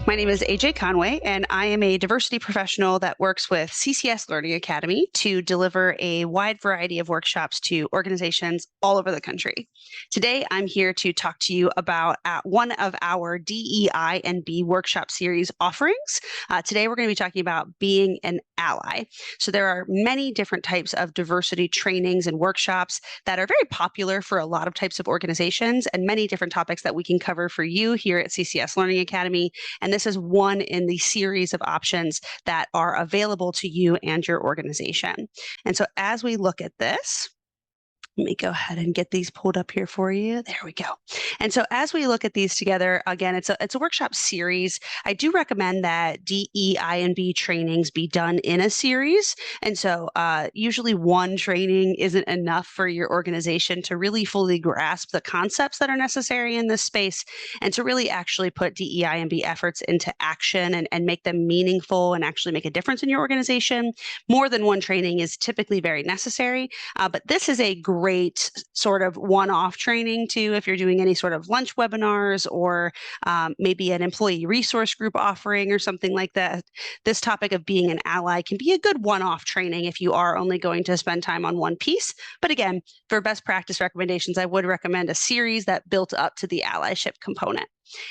My name is AJ Conway, and I am a diversity professional that works with CCS Learning Academy to deliver a wide variety of workshops to organizations all over the country. Today, I'm here to talk to you about one of our DEI&B workshop series offerings. Today, we're going to be talking about being an ally. So there are many different types of diversity trainings and workshops that are very popular for a lot of types of organizations, and many different topics that we can cover for you here at CCS Learning Academy. And this is one in the series of options that are available to you and your organization. And so as we look at this, let me go ahead and get these pulled up here for you. There we go. And so as we look at these together, again, it's a workshop series. I do recommend that DEI&B trainings be done in a series. And so usually one training isn't enough for your organization to really fully grasp the concepts that are necessary in this space and to really actually put DEI&B efforts into action and make them meaningful and actually make a difference in your organization. More than one training is typically very necessary, but this is a great sort of one-off training too, if you're doing any sort of lunch webinars or maybe an employee resource group offering or something like that. This topic of being an ally can be a good one-off training if you are only going to spend time on one piece. But again, for best practice recommendations, I would recommend a series that built up to the allyship component.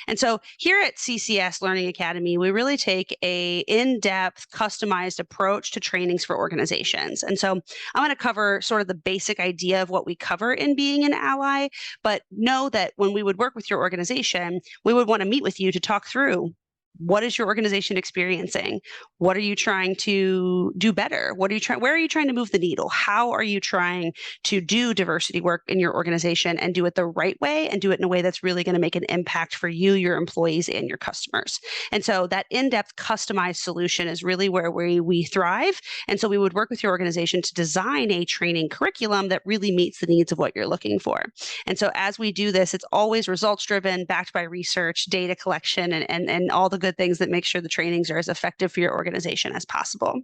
And so here at CCS Learning Academy, we really take a in-depth, customized approach to trainings for organizations. And so I'm going to cover sort of the basic idea of what we cover in being an ally, but know that when we would work with your organization, we would want to meet with you to talk through what is your organization experiencing? What are you trying to do better? Where are you trying to move the needle? How are you trying to do diversity work in your organization and do it the right way and do it in a way that's really going to make an impact for you, your employees, and your customers? And so that in-depth customized solution is really where we thrive. And so we would work with your organization to design a training curriculum that really meets the needs of what you're looking for. And so as we do this, it's always results driven, backed by research, data collection, and all the good things that make sure the trainings are as effective for your organization as possible.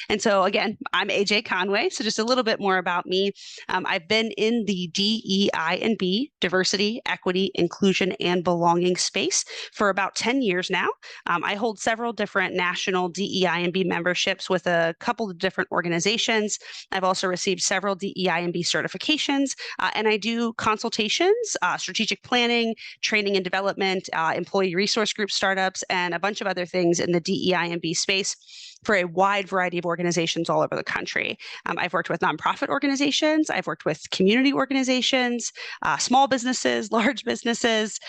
And so again, I'm AJ Conway. So just a little bit more about me. I've been in the DEI&B, diversity, equity, inclusion, and belonging space for about 10 years now. I hold several different national DEI&B memberships with a couple of different organizations. I've also received several DEI&B certifications, and I do consultations, strategic planning, training and development, employee resource group startups, and a bunch of other things in the DEI&B space for a wide variety of organizations all over the country. I've worked with nonprofit organizations, I've worked with community organizations, small businesses, large businesses,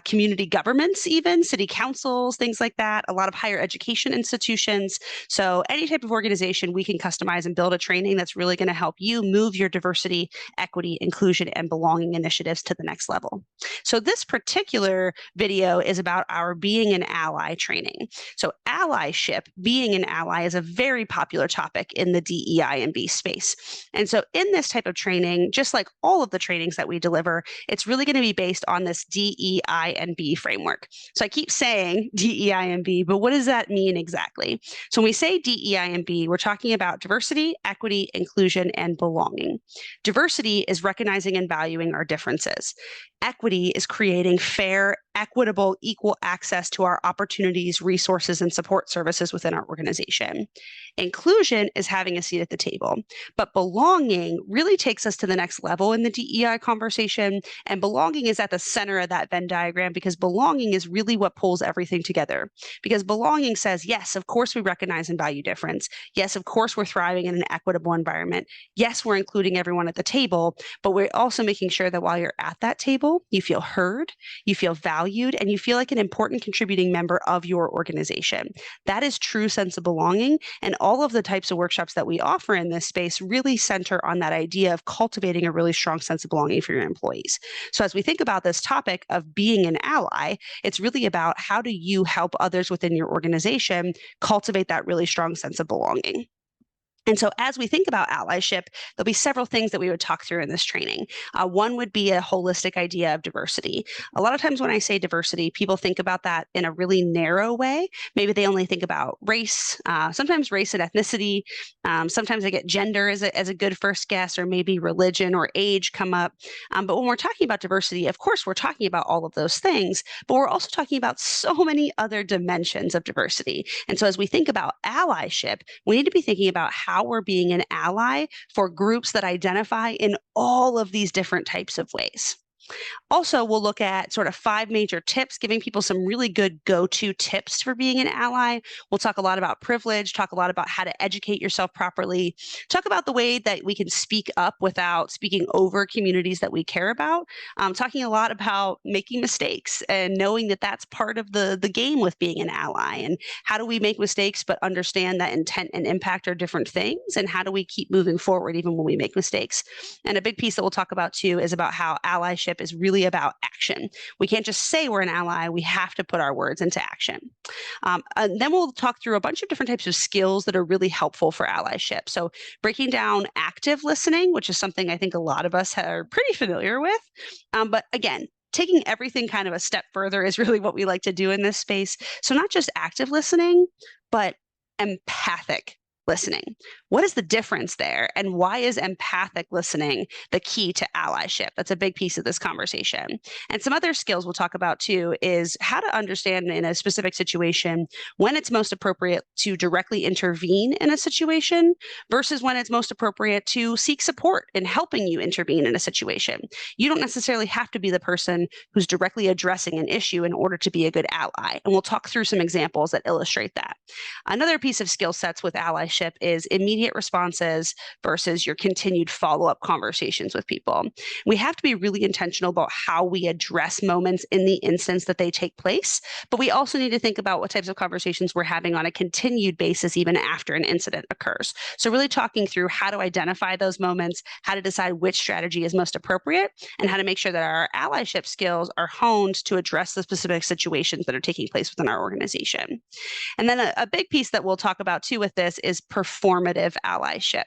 community governments even, city councils, things like that, a lot of higher education institutions. So any type of organization, we can customize and build a training that's really going to help you move your diversity, equity, inclusion, and belonging initiatives to the next level. So this particular video is about our Being an Ally training. So allyship, being an ally, is a very popular topic in the DEI&B space. And so in this type of training, just like all of the trainings that we deliver, it's really going to be based on this DEI&B framework. So I keep saying DEI&B, but what does that mean exactly? So when we say DEI&B, we're talking about diversity, equity, inclusion, and belonging. Diversity is recognizing and valuing our differences. Equity is creating fair, equitable, equal access to our opportunities, resources, and support services within our organization. Inclusion is having a seat at the table, but belonging really takes us to the next level in the DEI conversation, and belonging is at the center of that Venn diagram because belonging is really what pulls everything together. Because belonging says, yes, of course we recognize and value difference. Yes, of course we're thriving in an equitable environment. Yes, we're including everyone at the table, but we're also making sure that while you're at that table, you feel heard, you feel valued, and you feel like an important contributing member of your organization. That is true sense of belonging, and all of the types of workshops that we offer in this space really center on that idea of cultivating a really strong sense of belonging for your employees. So as we think about this topic of being an ally, it's really about how do you help others within your organization cultivate that really strong sense of belonging. And so as we think about allyship, there'll be several things that we would talk through in this training. One would be a holistic idea of diversity. A lot of times when I say diversity, people think about that in a really narrow way. Maybe they only think about race, sometimes race and ethnicity. Sometimes they get gender as a good first guess, or maybe religion or age come up. But when we're talking about diversity, of course, we're talking about all of those things, but we're also talking about so many other dimensions of diversity. And so as we think about allyship, we need to be thinking about how we're being an ally for groups that identify in all of these different types of ways. Also, we'll look at sort of 5 major tips, giving people some really good go-to tips for being an ally. We'll talk a lot about privilege, talk a lot about how to educate yourself properly, talk about the way that we can speak up without speaking over communities that we care about, talking a lot about making mistakes and knowing that that's part of the game with being an ally, and how do we make mistakes but understand that intent and impact are different things, and how do we keep moving forward even when we make mistakes. And a big piece that we'll talk about too is about how allyship is really about action. We can't just say we're an ally, we have to put our words into action. And then we'll talk through a bunch of different types of skills that are really helpful for allyship. So breaking down active listening, which is something I think a lot of us are pretty familiar with. But again, taking everything kind of a step further is really what we like to do in this space. So not just active listening, but empathic listening. What is the difference there? And why is empathic listening the key to allyship? That's a big piece of this conversation. And some other skills we'll talk about too is how to understand in a specific situation when it's most appropriate to directly intervene in a situation versus when it's most appropriate to seek support in helping you intervene in a situation. You don't necessarily have to be the person who's directly addressing an issue in order to be a good ally. And we'll talk through some examples that illustrate that. Another piece of skill sets with allyship is immediate responses versus your continued follow-up conversations with people. We have to be really intentional about how we address moments in the instance that they take place, but we also need to think about what types of conversations we're having on a continued basis even after an incident occurs. So really talking through how to identify those moments, how to decide which strategy is most appropriate, and how to make sure that our allyship skills are honed to address the specific situations that are taking place within our organization. And then a big piece that we'll talk about too with this is performative allyship.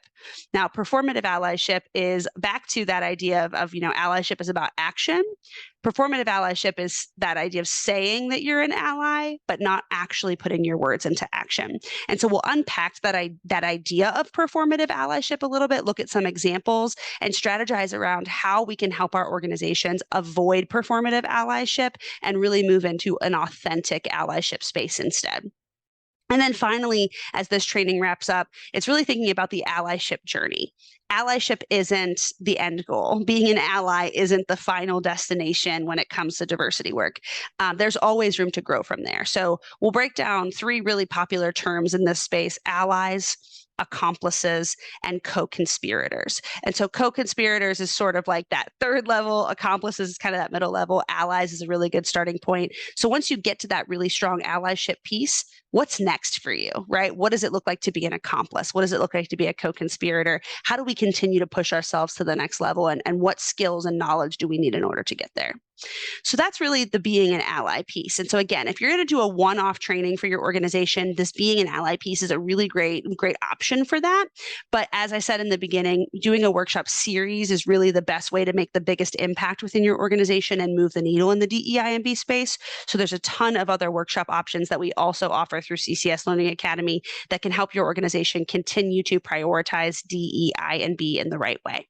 Now, performative allyship is back to that idea of allyship is about action. Performative allyship is that idea of saying that you're an ally, but not actually putting your words into action. And so we'll unpack that idea of performative allyship a little bit, look at some examples, and strategize around how we can help our organizations avoid performative allyship and really move into an authentic allyship space instead. And then finally, as this training wraps up, it's really thinking about the allyship journey. Allyship isn't the end goal. Being an ally isn't the final destination when it comes to diversity work. There's always room to grow from there. So we'll break down 3 really popular terms in this space: allies, accomplices, and co-conspirators. And so co-conspirators is sort of like that 3rd level, accomplices is kind of that middle level, allies is a really good starting point. So once you get to that really strong allyship piece, what's next for you, right? What does it look like to be an accomplice? What does it look like to be a co-conspirator? How do we continue to push ourselves to the next level? And what skills and knowledge do we need in order to get there? So that's really the being an ally piece. And so again, if you're going to do a one-off training for your organization, this being an ally piece is a really great option for that. But as I said in the beginning, doing a workshop series is really the best way to make the biggest impact within your organization and move the needle in the DEI&B space. So there's a ton of other workshop options that we also offer through CCS Learning Academy that can help your organization continue to prioritize DEI&B in the right way.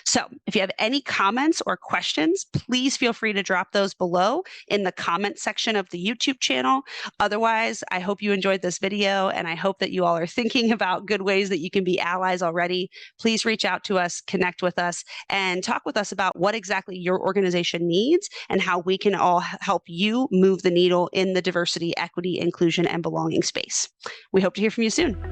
So if you have any comments or questions, please feel free to drop those below in the comment section of the YouTube channel. Otherwise, I hope you enjoyed this video, and I hope that you all are thinking about good ways that you can be allies already. Please reach out to us, connect with us, and talk with us about what exactly your organization needs and how we can all help you move the needle in the diversity, equity, inclusion, and belonging space. We hope to hear from you soon.